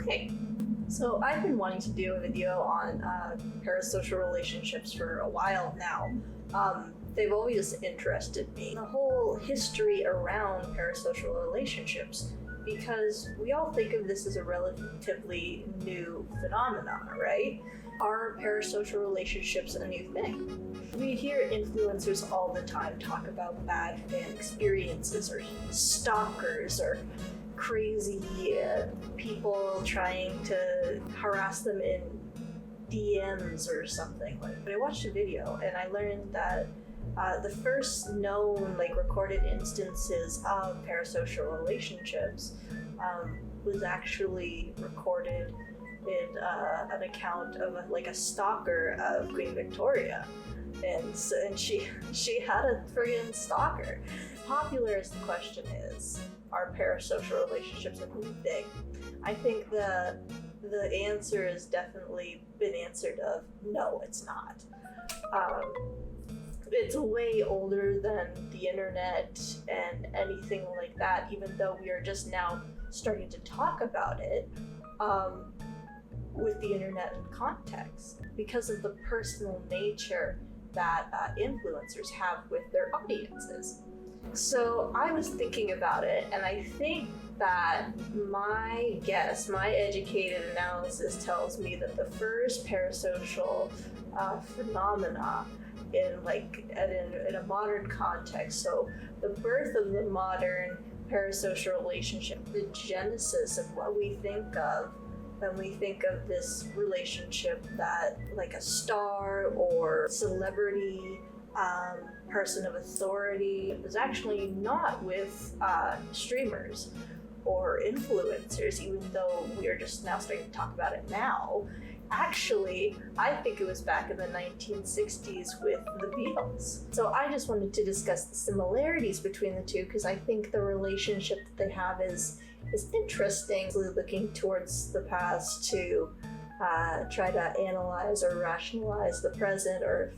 Hey, so I've been wanting to do a video on parasocial relationships for a while now. They've always interested me, the whole history around parasocial relationships, because we all think of this as a relatively new phenomenon, right? Are parasocial relationships a new thing? We hear influencers all the time talk about bad fan experiences or stalkers or crazy people trying to harass them in DMs or something. But I watched a video and I learned that the first known recorded instances of parasocial relationships was actually recorded in an account of a stalker of Queen Victoria, and she had a friggin' stalker. Popular as the question is, are parasocial relationships a new thing? I think the answer has definitely been answered of no, it's not. It's way older than the internet and anything like that, even though we are just now starting to talk about it with the internet in context, because of the personal nature that influencers have with their audiences. So I was thinking about it, and I think that my guess, my educated analysis tells me that the first parasocial phenomena in a modern context, so the birth of the modern parasocial relationship, the genesis of what we think of when we think of this relationship, that a star or celebrity, person of authority, is actually not with streamers or influencers, even though we are just now starting to talk about it now. Actually, I think it was back in the 1960s with the Beatles. So I just wanted to discuss the similarities between the two, because I think the relationship that they have is interesting, looking towards the past to try to analyze or rationalize the present, or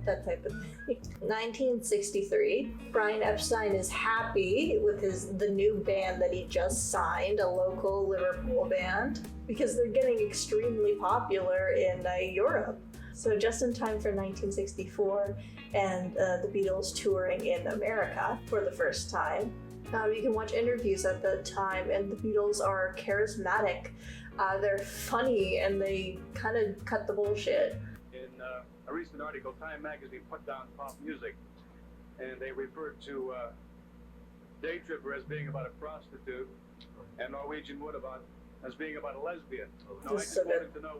that type of thing. 1963, Brian Epstein is happy with the new band that he just signed, a local Liverpool band, because they're getting extremely popular in Europe. So just in time for 1964 and the Beatles touring in America for the first time. You can watch interviews at the time, and the Beatles are charismatic. They're funny, and they kind of cut the bullshit. In a recent article, Time magazine put down pop music, and they referred to Day Tripper as being about a prostitute, and Norwegian Wood as being about a lesbian. Now, I just wanted to know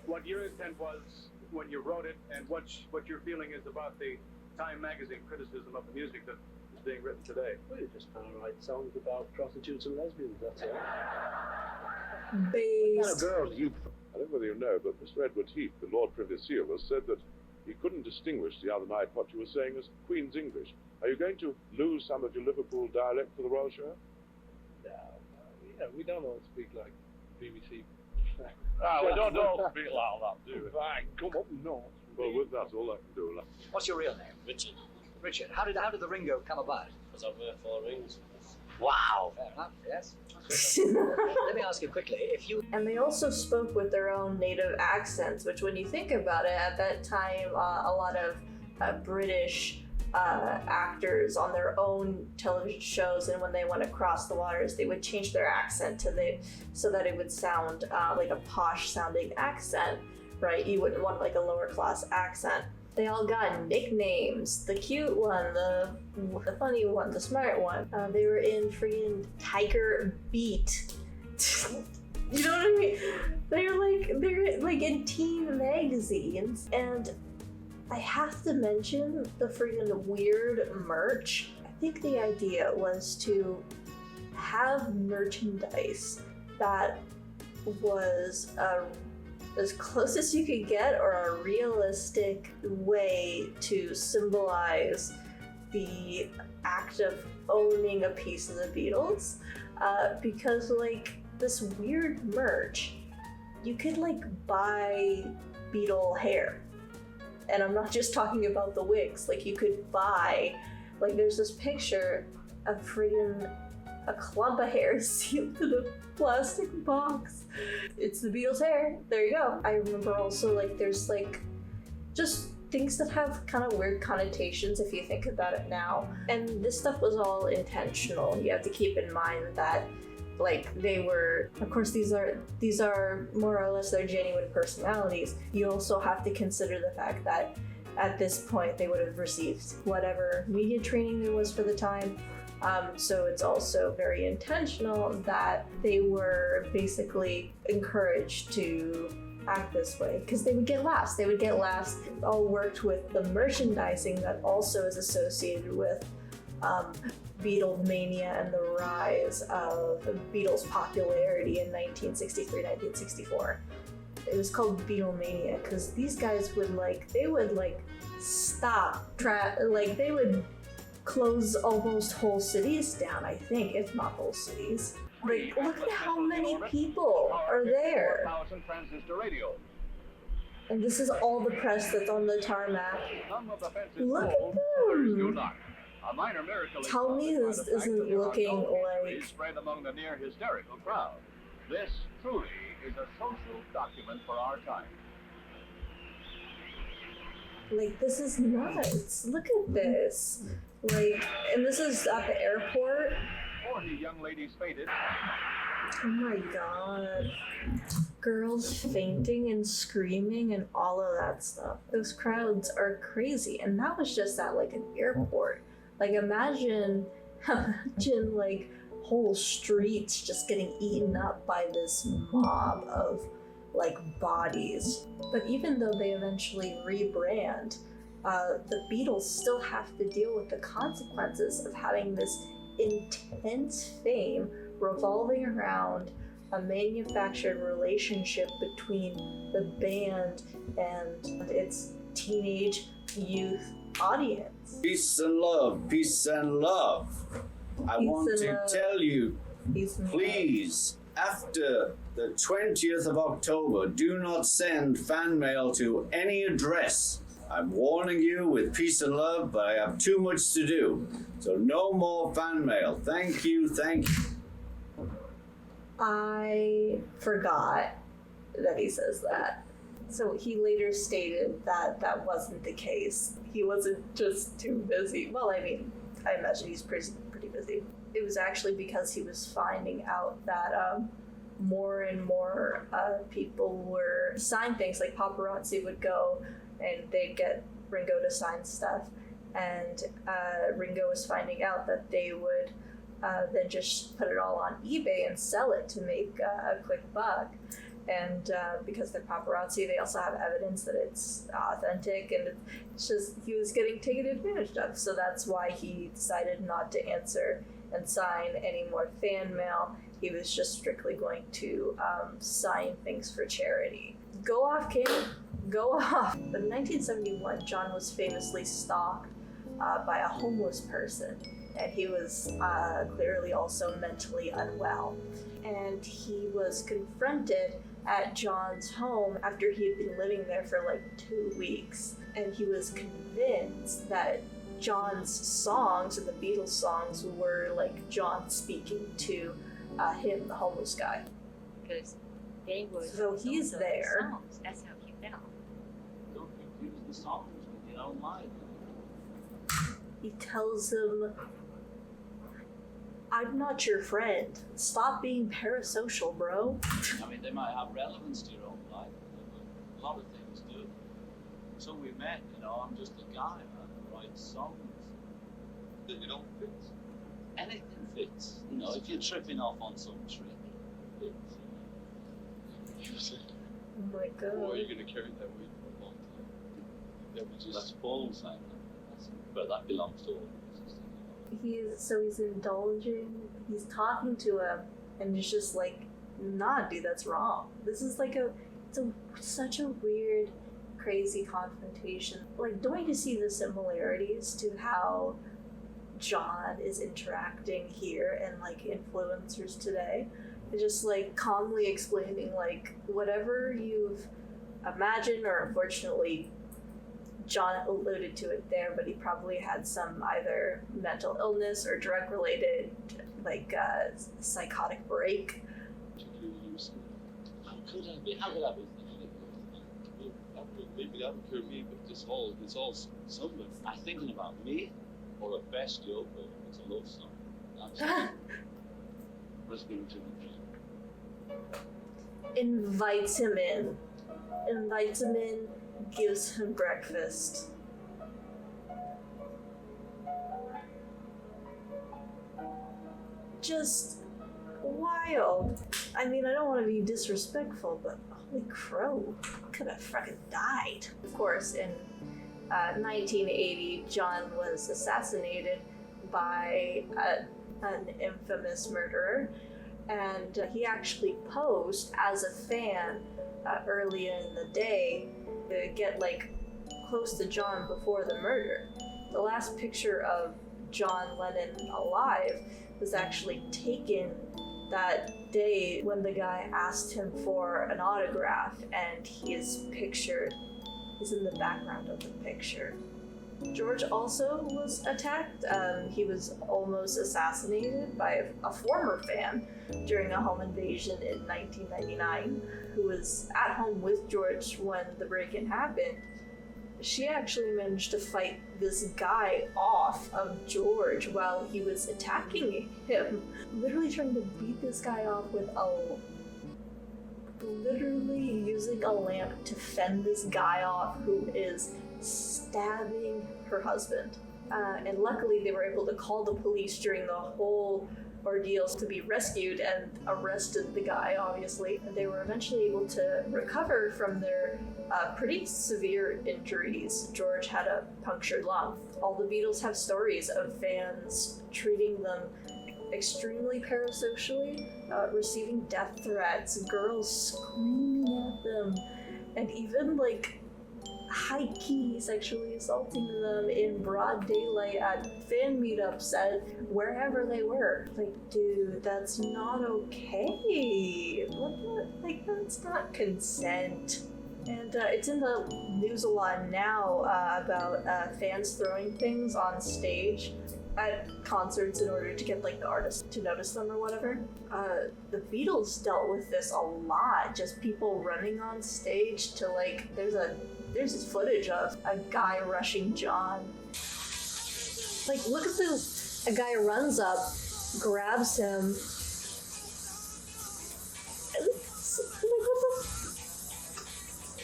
what your intent was when you wrote it, and what your feeling is about the Time magazine criticism of the music that is being written today. Well, you're just trying to write songs about prostitutes and lesbians, that's all. Based. What kind of girls you... I don't know whether you know, but Mr. Edward Heath, the Lord Privy Seal, has said that he couldn't distinguish the other night what you were saying as Queen's English. Are you going to lose some of your Liverpool dialect for the Royal Show? No, we don't all speak like BBC. We don't all speak like that, do we? Fine, come up north. Well, with that, all I can do. What's your real name? Richard, Richard. How did the Ringo come about? because I wear 4 rings. Wow. Fair enough, yes. Let me ask you quickly, if you... And they also spoke with their own native accents, which when you think about it, at that time, a lot of British actors on their own television shows, and when they went across the waters, they would change their accent so that it would sound like a posh sounding accent, right? You wouldn't want a lower class accent. They all got nicknames. The cute one, the funny one, the smart one. They were in freaking Tiger Beat. You know what I mean? They're like in teen magazines. And I have to mention the freaking weird merch. I think the idea was to have merchandise that was as close as you could get, or a realistic way to symbolize the act of owning a piece of the Beatles, because this weird merch, you could buy Beatle hair, and I'm not just talking about the wigs. You could buy, there's this picture of friggin' a clump of hair sealed in a plastic box. It's the Beatles' hair. There you go. I remember also like there's like just things that have kind of weird connotations if you think about it now. And this stuff was all intentional. You have to keep in mind that like they were, of course these are more or less their genuine personalities. You also have to consider the fact that at this point they would have received whatever media training there was for the time. So it's also very intentional that they were basically encouraged to act this way because they would get laughs. It all worked with the merchandising that also is associated with Beatlemania and the rise of the Beatles' popularity in 1963, 1964. It was called Beatlemania because these guys would they would stop, they would close almost whole cities down, I think, if not whole cities. Like, look at how many people are there. And this is all the press that's on the tarmac. Look at them. Tell me this isn't looking like... spread among the near hysterical crowd. This truly is a social document for our time. Like, this is nuts. Look at this. Like, and this is at the airport. 40 young ladies fainted. Oh my god. Girls fainting and screaming and all of that stuff. Those crowds are crazy. And that was just at like an airport. Like imagine like whole streets just getting eaten up by this mob of like bodies. But even though they eventually rebrand, the Beatles still have to deal with the consequences of having this intense fame revolving around a manufactured relationship between the band and its teenage youth audience. Peace and love, peace and love. I want to tell you, please, after the 20th of October, do not send fan mail to any address. I'm warning you with peace and love, but I have too much to do. So no more fan mail. Thank you, thank you. I forgot that he says that. So he later stated that that wasn't the case. He wasn't just too busy. Well, I mean, I imagine he's pretty busy. It was actually because he was finding out that more and more people were sign things, like paparazzi would go and they'd get Ringo to sign stuff. And Ringo was finding out that they would then just put it all on eBay and sell it to make a quick buck. And because they're paparazzi, they also have evidence that it's authentic, and it's just, he was getting taken advantage of. So that's why he decided not to answer and sign any more fan mail. He was just strictly going to sign things for charity. Go off, King. Go off. But in 1971, John was famously stalked by a homeless person, and he was clearly also mentally unwell. And he was confronted at John's home after he had been living there for like 2 weeks. And he was convinced that John's songs, and the Beatles songs, were like John speaking to him, the homeless guy. Because they were so he's there. The songs. That's how he felt. Don't confuse the songs with your own life. He tells him, I'm not your friend. Stop being parasocial, bro. I mean, they might have relevance to your own life. A lot of things do. So we met, I'm just a guy, man, who writes songs. It don't fit. Anything fits. If you're tripping off on some trick, it fits. Oh my god. Or are you going to carry that weight for a long time? That was That's just... Paul saying that. But that belongs to all of us. He's indulging, he's talking to him, and it's just like, nah, dude, that's wrong. This is like such a weird, crazy confrontation. Like, don't you see the similarities to how John is interacting here and like influencers today? And just like calmly explaining like whatever you've imagined, or unfortunately John alluded to it there, but he probably had some either mental illness or drug related like a psychotic break. Particularly lucid. How could I be thinking of those? Maybe that would cure me, but it's all something. I'm thinking about me or a bestial, but it's a love song. That's listening to the dream. Invites him in, gives him breakfast. Just wild. I mean, I don't want to be disrespectful, but holy crow, could have fucking died. Of course, in 1980, John was assassinated by an infamous murderer, and he actually posed as a fan earlier in the day to get like close to John before the murder. The last picture of John Lennon alive was actually taken that day when the guy asked him for an autograph, and he is pictured. He's in the background of the picture. George also was attacked. He was almost assassinated by a former fan during a home invasion in 1999, who was at home with George when the break-in happened. She actually managed to fight this guy off of George while he was attacking him, literally trying to beat this guy off with literally using a lamp to fend this guy off who is stabbing her husband. And luckily they were able to call the police during the whole ordeal to be rescued and arrested the guy, obviously. And they were eventually able to recover from their pretty severe injuries. George had a punctured lung. All the Beatles have stories of fans treating them extremely parasocially, receiving death threats, girls screaming at them, and even like high-key sexually assaulting them in broad daylight at fan meetups at wherever they were. Like, dude, that's not okay. Like, that's not consent. And it's in the news a lot now about fans throwing things on stage at concerts in order to get like the artist to notice them or whatever. The Beatles dealt with this a lot, just people running on stage to like, there's this footage of a guy rushing John. Like, look at this, a guy runs up, grabs him,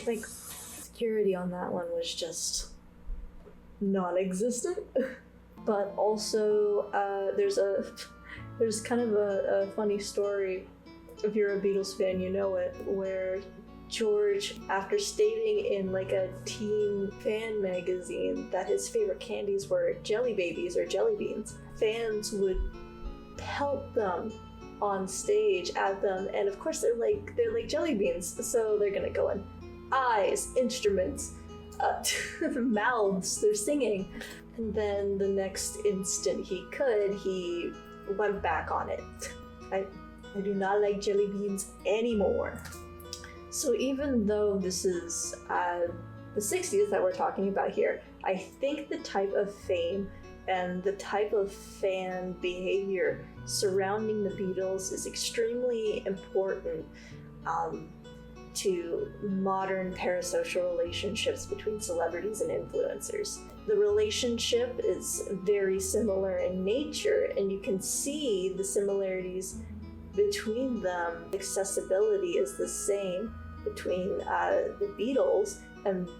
like, security on that one was just non-existent. But also, there's kind of a funny story, if you're a Beatles fan, you know it, where George, after stating in like a teen fan magazine that his favorite candies were jelly babies or jelly beans, fans would pelt them on stage at them, and of course they're like jelly beans, so they're gonna go in eyes, instruments, mouths, they're singing. And then the next instant he went back on it. I do not like jelly beans anymore. So even though this is the 60s that we're talking about here, I think the type of fame and the type of fan behavior surrounding the Beatles is extremely important to modern parasocial relationships between celebrities and influencers. The relationship is very similar in nature, and you can see the similarities between them. Accessibility is the same between the Beatles and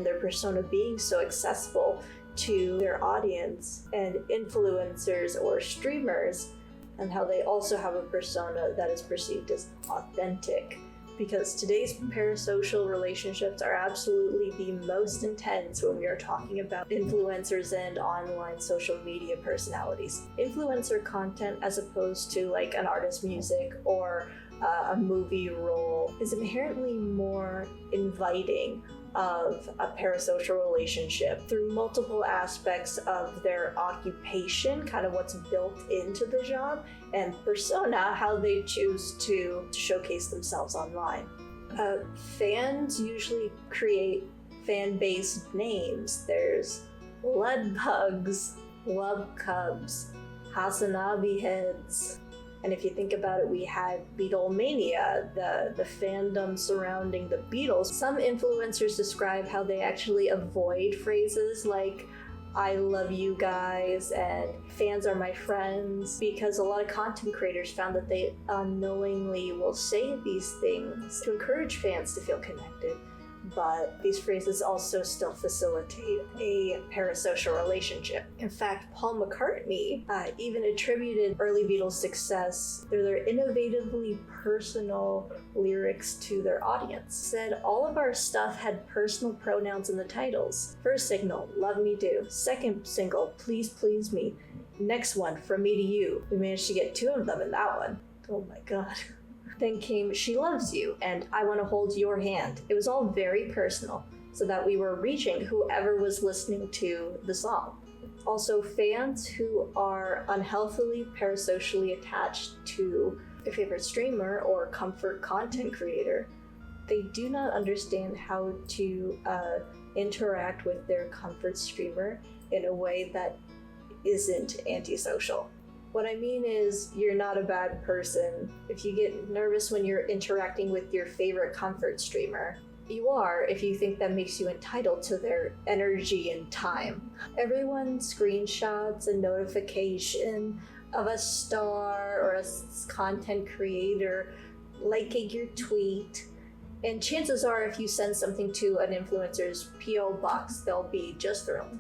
their persona being so accessible to their audience, and influencers or streamers, and how they also have a persona that is perceived as authentic. Because today's parasocial relationships are absolutely the most intense when we are talking about influencers and online social media personalities. Influencer content, as opposed to like an artist's music or a movie role, is inherently more inviting of a parasocial relationship through multiple aspects of their occupation, kind of what's built into the job, and persona, how they choose to showcase themselves online. Fans usually create fan-based names. There's Lead Bugs, Love Cubs, Hasanabi heads. And if you think about it, we had Beatlemania, the fandom surrounding the Beatles. Some influencers describe how they actually avoid phrases like, I love you guys, and fans are my friends, because a lot of content creators found that they unknowingly will say these things to encourage fans to feel connected. But these phrases also still facilitate a parasocial relationship. In fact, Paul McCartney even attributed early Beatles' success through their innovatively personal lyrics to their audience. Said all of our stuff had personal pronouns in the titles. First single, Love Me Do. Second single, Please Please Me. Next one, From Me to You. We managed to get 2 of them in that one. Oh my god. Then came She Loves You and I Want to Hold Your Hand. It was all very personal, so that we were reaching whoever was listening to the song. Also, fans who are unhealthily parasocially attached to their favorite streamer or comfort content creator, they do not understand how to interact with their comfort streamer in a way that isn't antisocial. What I mean is, you're not a bad person. If you get nervous when you're interacting with your favorite comfort streamer, you are if you think that makes you entitled to their energy and time. Everyone screenshots a notification of a star or a content creator liking your tweet, and chances are if you send something to an influencer's P.O. box, they'll be just thrilled.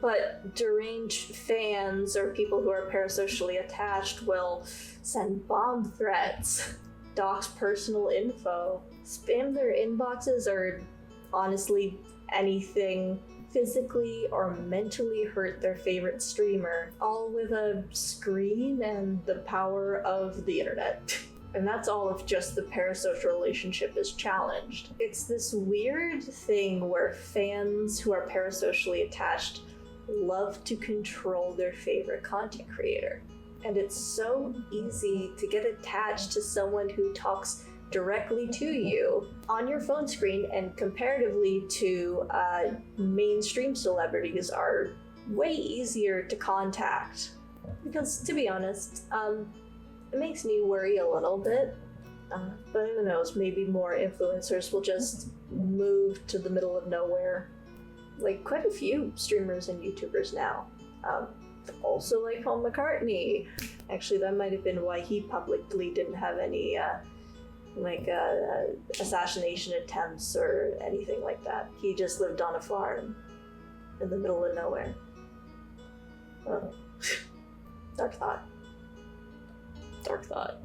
But deranged fans or people who are parasocially attached will send bomb threats, dox personal info, spam their inboxes, or honestly anything physically or mentally hurt their favorite streamer, all with a screen and the power of the internet. And that's all if just the parasocial relationship is challenged. It's this weird thing where fans who are parasocially attached love to control their favorite content creator. And it's so easy to get attached to someone who talks directly to you on your phone screen, and comparatively to mainstream celebrities are way easier to contact. Because to be honest, it makes me worry a little bit, but who knows, maybe more influencers will just move to the middle of nowhere. Like quite a few streamers and YouTubers now. Also like Paul McCartney. Actually, that might have been why he publicly didn't have any assassination attempts or anything like that. He just lived on a farm in the middle of nowhere. Dark thought. Dark thought.